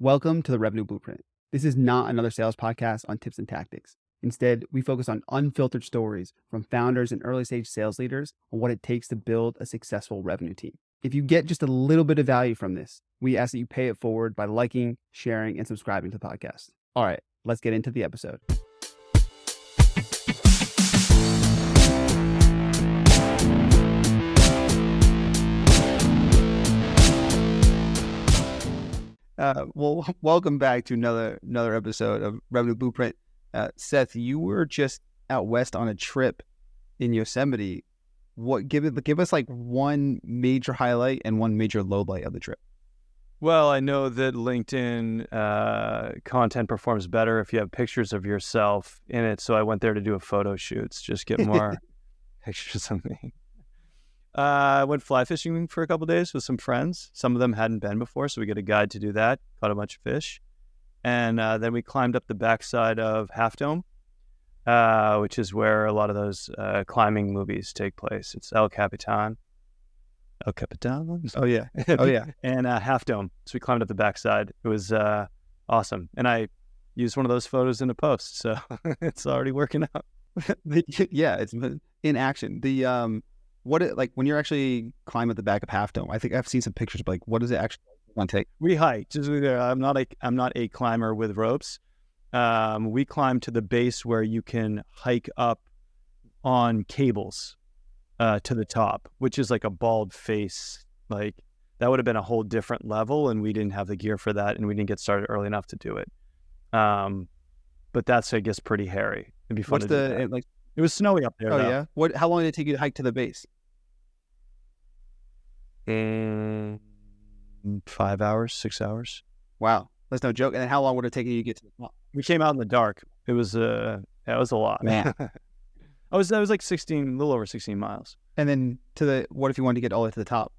Welcome to the Revenue Blueprint. This is not another sales podcast on tips and tactics. Instead, we focus on unfiltered stories from founders and early stage sales leaders on what it takes to build a successful revenue team. If you get just a little bit of value from this, we ask that you pay it forward by liking, sharing, and subscribing to the podcast. All right, let's get into the episode. Welcome back to another episode of Revenue Blueprint. Seth, you were just out west on a trip in Yosemite. Give us like one major highlight and one major low light of the trip. Well, I know that LinkedIn content performs better if you have pictures of yourself in it, so I went there to do a photo shoot, just get more pictures of me. I went fly fishing for a couple of days with some friends. Some of them hadn't been before, so we get a guide to do that. Caught a bunch of fish. And then we climbed up the backside of Half Dome, which is where a lot of those climbing movies take place. It's El Capitan. El Capitan? Oh, yeah. Oh, yeah. And Half Dome. So we climbed up the backside. It was awesome. And I used one of those photos in a post, so it's already working out. Yeah, it's in action. When you're actually climbing at the back of Half Dome, I think I've seen some pictures, but like, what does it actually want to take? We hiked. I'm not a climber with ropes. We climbed to the base where you can hike up on cables to the top, which is like a bald face. Like that would have been a whole different level, and we didn't have the gear for that, and we didn't get started early enough to do it. But that's, I guess, pretty hairy. It'd be fun to do that. It was snowy up there. Oh, though. Yeah. How long did it take you to hike to the base? 5 hours, 6 hours. Wow, that's no joke. And then how long would it take you to get to the top? We came out in the dark. It was a lot. Man. I was like a little over 16 miles. And then what if you wanted to get all the way to the top?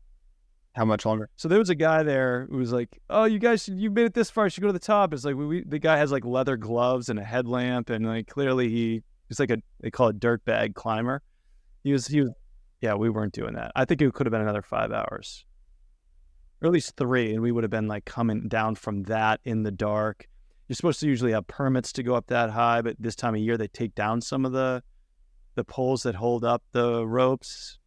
How much longer? So there was a guy there who was like, "Oh, you guys, you made it this far. You should go to the top." It's like the guy has like leather gloves and a headlamp, and like clearly he's like they call it dirtbag climber. He was. Yeah, we weren't doing that. I think it could have been another 5 hours, or at least 3, and we would have been like coming down from that in the dark. You're supposed to usually have permits to go up that high, but this time of year they take down some of the poles that hold up the ropes.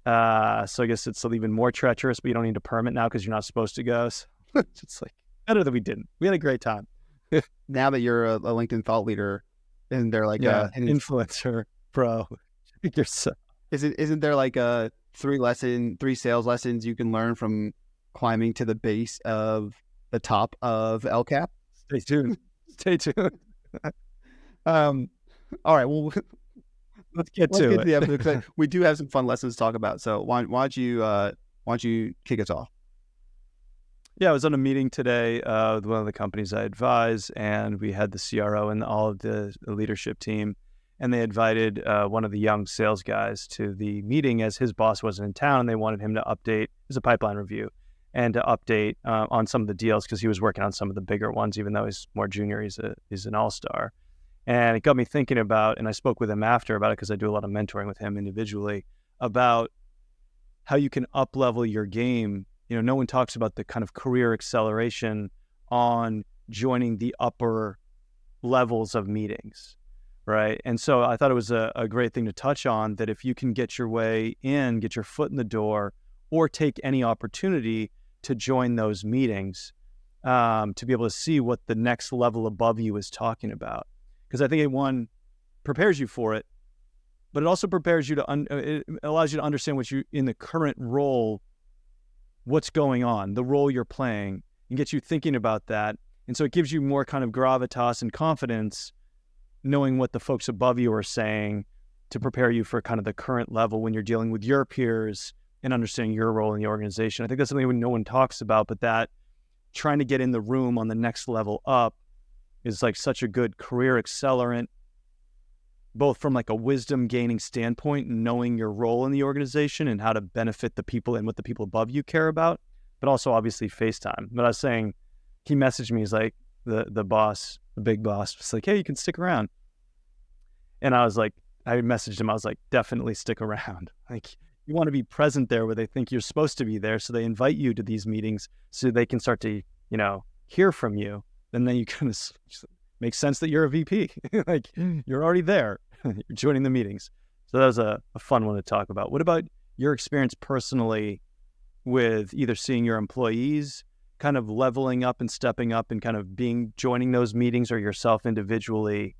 So I guess it's even more treacherous, but you don't need a permit now because you're not supposed to go. So it's like better that we didn't. We had a great time. Now that you're a LinkedIn thought leader, and they're like an influencer pro, Isn't there like 3 sales lessons you can learn from climbing to the base of the top of El Cap? Stay tuned. All right. Well, let's get to the episode, because we do have some fun lessons to talk about. So why don't you kick us off? Yeah, I was on a meeting today with one of the companies I advise, and we had the CRO and all of the leadership team. And they invited one of the young sales guys to the meeting as his boss wasn't in town, and they wanted him to update. It was a pipeline review, and to update on some of the deals because he was working on some of the bigger ones, even though he's more junior. He's an all-star. And it got me thinking about, and I spoke with him after about it because I do a lot of mentoring with him individually, about how you can up-level your game. You know, no one talks about the kind of career acceleration on joining the upper levels of meetings. Right. And so I thought it was a great thing to touch on, that if you can get your way in, get your foot in the door, or take any opportunity to join those meetings, to be able to see what the next level above you is talking about. Because I think it prepares you for it, but it also prepares you it allows you to understand what you in the current role, what's going on, the role you're playing, and gets you thinking about that. And so it gives you more kind of gravitas and confidence, knowing what the folks above you are saying, to prepare you for kind of the current level when you're dealing with your peers and understanding your role in the organization. I think that's something no one talks about, but that trying to get in the room on the next level up is like such a good career accelerant, both from like a wisdom gaining standpoint, knowing your role in the organization and how to benefit the people and what the people above you care about, but also obviously FaceTime. But I was saying, he messaged me, he's like, the boss, the big boss, was like, "Hey, you can stick around." And I was like, I messaged him, I was like, definitely stick around. Like, you want to be present there where they think you're supposed to be there. So they invite you to these meetings so they can start to, hear from you, then you kind of makes sense that you're a VP. Like you're already there. You're joining the meetings. So that was a fun one to talk about. What about your experience personally with either seeing your employees kind of leveling up and stepping up and kind of joining those meetings, or yourself individually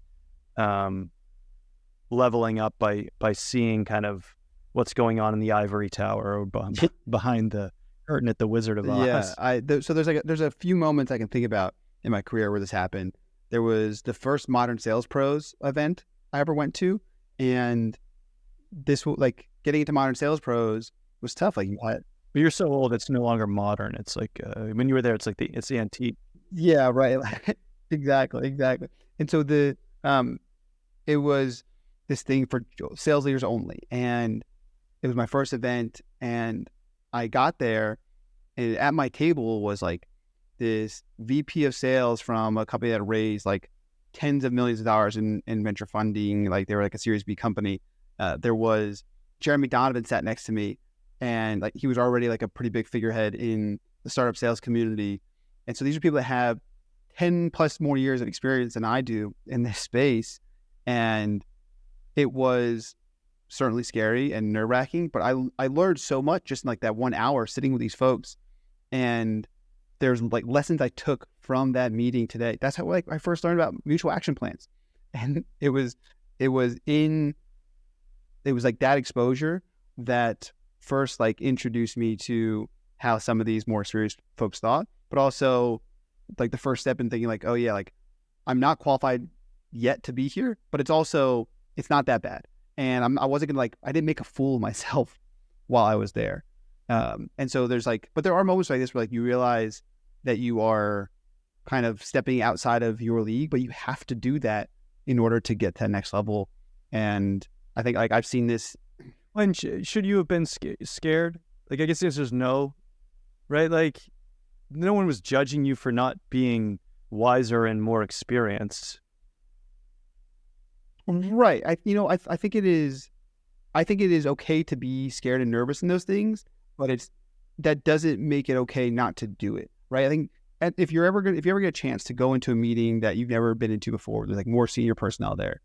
leveling up by seeing kind of what's going on in the ivory tower or behind the curtain at the Wizard of Oz? Yeah, so there's a few moments I can think about in my career where this happened. There was the first Modern Sales Pros event I ever went to, and this like getting into Modern Sales Pros was tough. Like, what? But you're so old, it's no longer modern. It's like when you were there, it's the antique. Yeah, right. Exactly. And so it was this thing for sales leaders only, and it was my first event. And I got there, and at my table was like this VP of sales from a company that raised like tens of millions of dollars in venture funding. Like they were like a Series B company. There was Jeremy Donovan sat next to me, and like he was already like a pretty big figurehead in the startup sales community. And so these are people that have 10 plus more years of experience than I do in this space. And it was certainly scary and nerve wracking, but I learned so much just in like that 1 hour sitting with these folks. And there's like lessons I took from that meeting today. That's how like I first learned about mutual action plans. And it was like that exposure that first like introduced me to how some of these more serious folks thought, but also like the first step in thinking like, oh yeah, like I'm not qualified yet to be here, but it's not that bad. And I wasn't gonna I didn't make a fool of myself while I was there. And so but there are moments like this where like you realize that you are kind of stepping outside of your league, but you have to do that in order to get to the next level. And I think like I've seen this. And should you have been scared? Like, I guess the answer is no, right? Like, no one was judging you for not being wiser and more experienced. Right. I think it is okay to be scared and nervous in those things, but that doesn't make it okay not to do it. Right. I think if you ever get a chance to go into a meeting that you've never been into before, there's like more senior personnel there.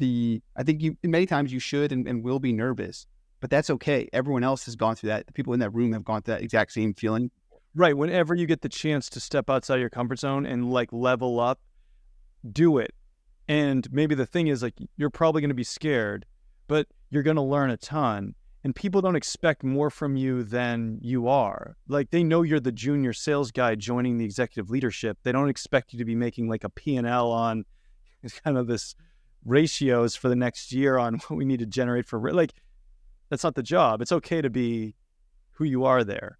I think many times you should and will be nervous, but that's okay. Everyone else has gone through that. The people in that room have gone through that exact same feeling. Right. Whenever you get the chance to step outside your comfort zone and like level up, do it. And maybe the thing is like, you're probably going to be scared, but you're going to learn a ton. And people don't expect more from you than you are. Like they know you're the junior sales guy joining the executive leadership. They don't expect you to be making like a P&L on kind of this ratios for the next year on what we need to generate for like, that's not the job. It's okay to be who you are there.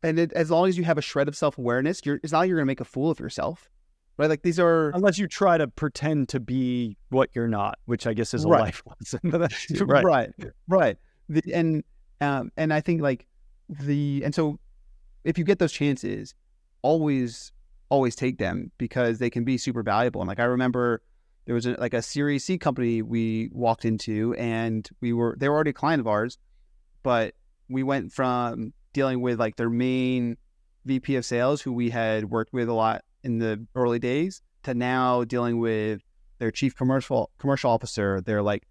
And as long as you have a shred of self-awareness, it's not like you're going to make a fool of yourself, right? Like these are... Unless you try to pretend to be what you're not, which I guess is a life lesson. Right. And I think like and so if you get those chances, always take them because they can be super valuable. And like, I remember there was a Series C company we walked into, and they were already a client of ours, but we went from dealing with like their main VP of sales, who we had worked with a lot in the early days, to now dealing with their chief commercial officer, their like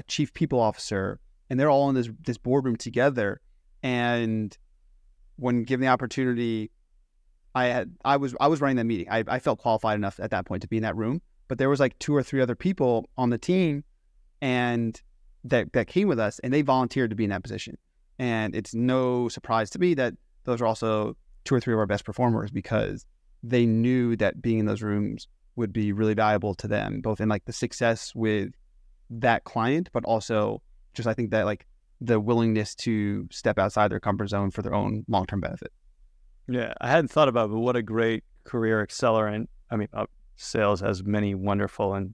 chief people officer, and they're all in this boardroom together. And when given the opportunity, I was running that meeting. I felt qualified enough at that point to be in that room. But there was like 2 or 3 other people on the team and that came with us, and they volunteered to be in that position. And it's no surprise to me that those are also 2 or 3 of our best performers, because they knew that being in those rooms would be really valuable to them, both in like the success with that client, but also just I think that like the willingness to step outside their comfort zone for their own long-term benefit. Yeah, I hadn't thought about it, but what a great career accelerant. I mean, sales has many wonderful and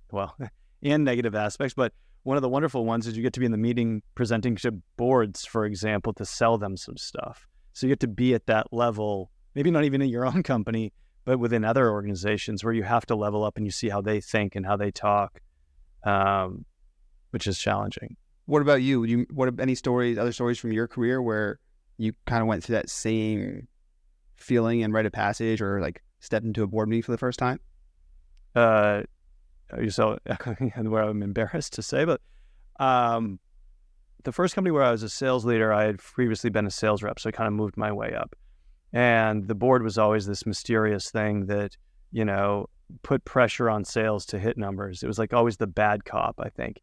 negative aspects, but one of the wonderful ones is you get to be in the meeting presenting to boards, for example, to sell them some stuff. So you get to be at that level, maybe not even in your own company, but within other organizations where you have to level up and you see how they think and how they talk, which is challenging. What about you? Other stories from your career where you kind of went through that same feeling and rite of passage, or like stepped into a board meeting for the first time? You so where I'm embarrassed to say, but the first company where I was a sales leader, I had previously been a sales rep, so I kind of moved my way up. And the board was always this mysterious thing that, put pressure on sales to hit numbers. It was like always the bad cop, I think,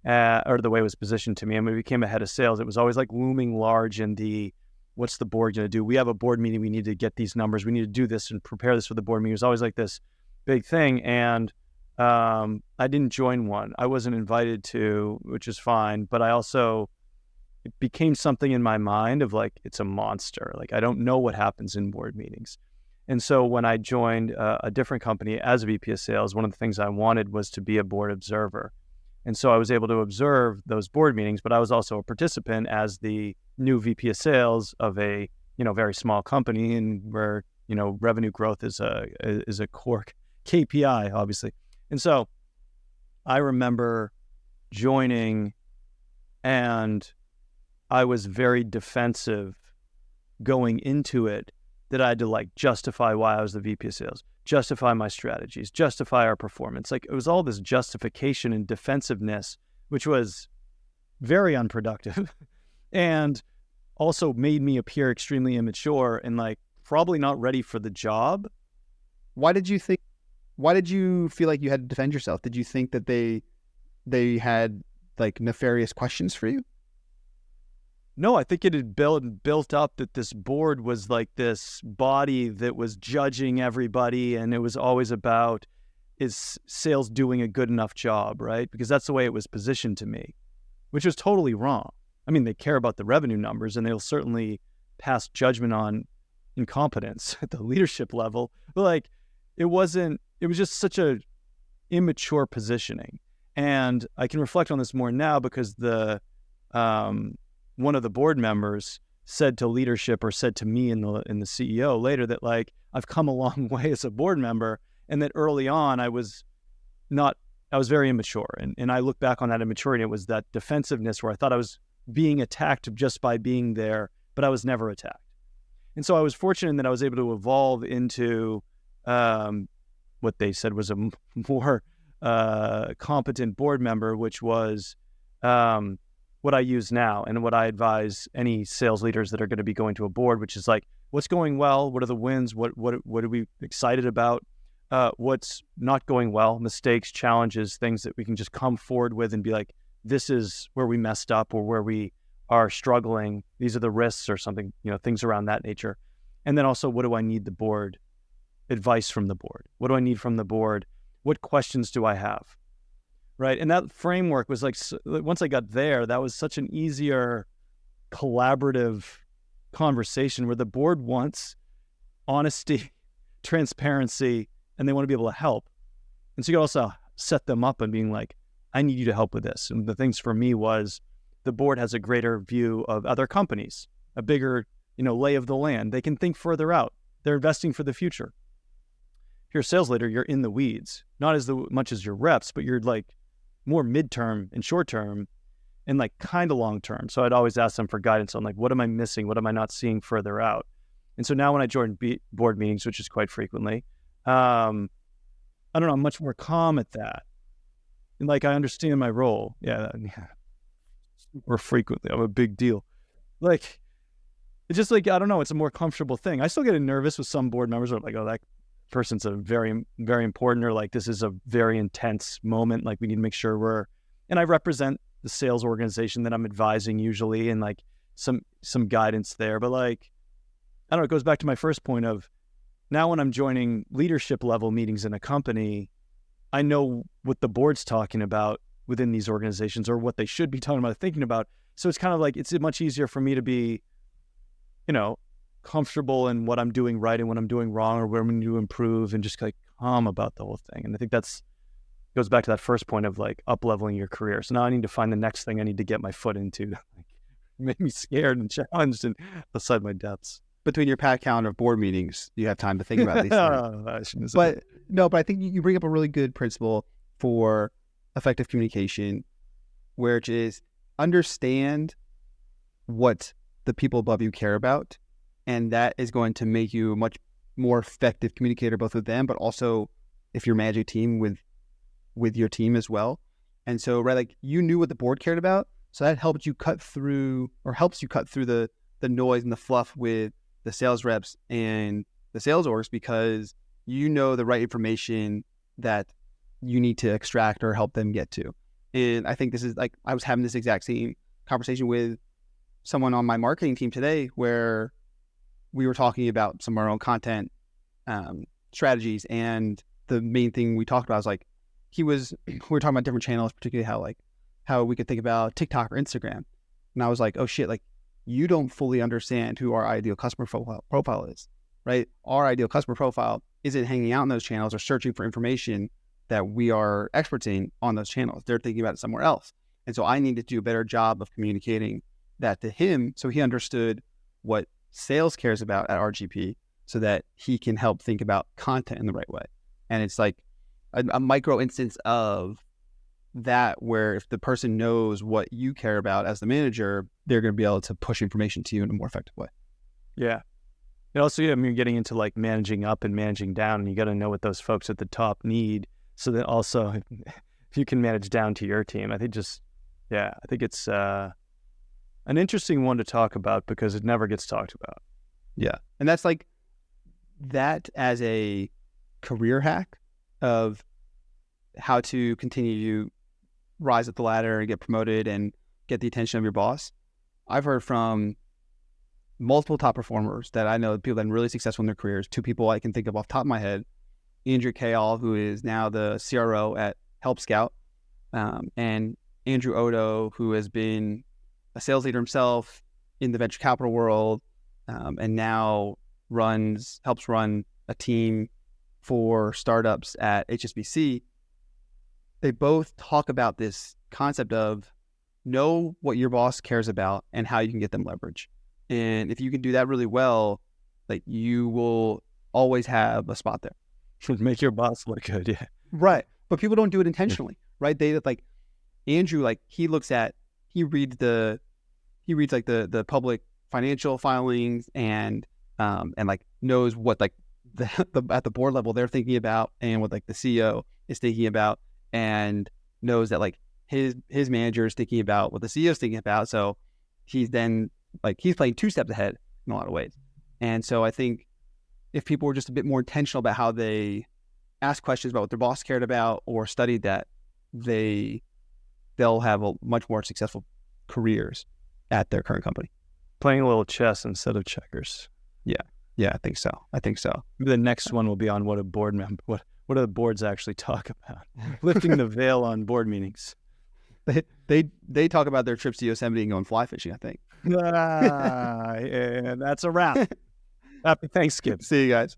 or the way it was positioned to me. And when we became a head of sales, it was always like looming large in the, what's the board going to do? We have a board meeting. We need to get these numbers. We need to do this and prepare this for the board meeting. It was always like this big thing. And I didn't join one. I wasn't invited to, which is fine. But it became something in my mind of like, it's a monster. Like, I don't know what happens in board meetings. And so when I joined a different company as a VP of sales, one of the things I wanted was to be a board observer. And so I was able to observe those board meetings, but I was also a participant as the new VP of sales of a, very small company, and where, revenue growth is a core KPI, obviously. And so I remember joining, and I was very defensive going into it, that I had to like justify why I was the VP of sales, justify my strategies, justify our performance. Like, it was all this justification and defensiveness, which was very unproductive and also made me appear extremely immature and like probably not ready for the job. Why did you feel like you had to defend yourself? Did you think that they had like nefarious questions for you? No, I think it had built up that this board was like this body that was judging everybody, and it was always about, is sales doing a good enough job, right? Because that's the way it was positioned to me, which was totally wrong. I mean, they care about the revenue numbers, and they'll certainly pass judgment on incompetence at the leadership level. But like, it was just such a immature positioning. And I can reflect on this more now because one of the board members said to leadership, or said to me and the CEO later, that like, I've come a long way as a board member, and that early on I was very immature. And I look back on that immaturity, and it was that defensiveness where I thought I was being attacked just by being there, but I was never attacked. And so I was fortunate that I was able to evolve into what they said was a more competent board member, which was what I use now and what I advise any sales leaders that are going to be going to a board, which is like, what's going well? What are the wins? What are we excited about? What's not going well? Mistakes, challenges, things that we can just come forward with and be like, this is where we messed up or where we are struggling. These are the risks or something, things around that nature. And then also, what do I need the board? Advice from the board. What do I need from the board? What questions do I have? Right. And that framework was like, once I got there, that was such an easier collaborative conversation where the board wants honesty, transparency, and they want to be able to help. And so you also set them up and being like, I need you to help with this. And the things for me was, the board has a greater view of other companies, a bigger, lay of the land. They can think further out. They're investing for the future. If you're a sales leader, you're in the weeds, not as much as your reps, but you're like more midterm and short term and like kind of long term. So I'd always ask them for guidance on like, what am I missing? What am I not seeing further out? And so now when I join board meetings, which is quite frequently, I don't know, I'm much more calm at that. And like, I understand my role. Yeah. Super frequently. I'm a big deal. Like, it's just like, I don't know, it's a more comfortable thing. I still get nervous with some board members who are like, oh, that person's a very, very important, or like, this is a very intense moment. Like, we need to make sure and I represent the sales organization that I'm advising usually, and like some guidance there. But like, I don't know, it goes back to my first point of, now when I'm joining leadership level meetings in a company, I know what the board's talking about within these organizations, or what they should be talking about, thinking about. So it's kind of like, it's much easier for me to be, comfortable in what I'm doing right and what I'm doing wrong, or where we need to improve, and just like calm about the whole thing. And I think goes back to that first point of like up-leveling your career. So now I need to find the next thing I need to get my foot into, like, make me scared and challenged and outside my depths. Between your packed calendar of board meetings, you have time to think about these things. But I think you bring up a really good principle for effective communication, which is understand what the people above you care about, and that is going to make you much more effective communicator, both with them, but also if you're managing a team with your team as well. And so, right, like you knew what the board cared about. So that helps you cut through the noise and the fluff with the sales reps and the sales orgs, because you know the right information that you need to extract or help them get to. And I think this is like, I was having this exact same conversation with someone on my marketing team today, where we were talking about some of our own content strategies. And the main thing we talked about was like, we were talking about different channels, particularly how we could think about TikTok or Instagram. And I was like, oh shit, like you don't fully understand who our ideal customer profile is, right? Our ideal customer profile isn't hanging out in those channels or searching for information that we are experts in on those channels. They're thinking about it somewhere else. And so I need to do a better job of communicating that to him, so he understood what sales cares about at RGP, so that he can help think about content in the right way. And it's like a micro instance of that, where if the person knows what you care about as the manager, they're going to be able to push information to you in a more effective way. Yeah. And also, I mean, you're getting into like managing up and managing down, and you got to know what those folks at the top need. So that also, if you can manage down to your team, I think I think it's an interesting one to talk about, because it never gets talked about. Yeah. And that's like that as a career hack of how to continue to rise up the ladder and get promoted and get the attention of your boss. I've heard from multiple top performers that I know, people that are really successful in their careers. Two people I can think of off the top of my head: Andrew Kayal, who is now the CRO at Help Scout, and Andrew Odo, who has been a sales leader himself in the venture capital world, and now helps run a team for startups at HSBC. They both talk about this concept of know what your boss cares about and how you can get them leverage. And if you can do that really well, like you will always have a spot there. Make your boss look good, yeah. Right. But people don't do it intentionally, right? They like Andrew, like he reads like the public financial filings and like knows what like at the board level they're thinking about, and what like the CEO is thinking about, and knows that like his manager is thinking about what the CEO is thinking about. So he's then like, he's playing 2 steps ahead in a lot of ways. And so I think if people were just a bit more intentional about how they ask questions about what their boss cared about or studied that, they'll have a much more successful careers at their current company. Playing a little chess instead of checkers. Yeah, I think so. The next one will be on what do the boards actually talk about? Lifting the veil on board meetings. They talk about their trips to Yosemite and going fly fishing, I think. And that's a wrap. Happy Thanksgiving. See you guys.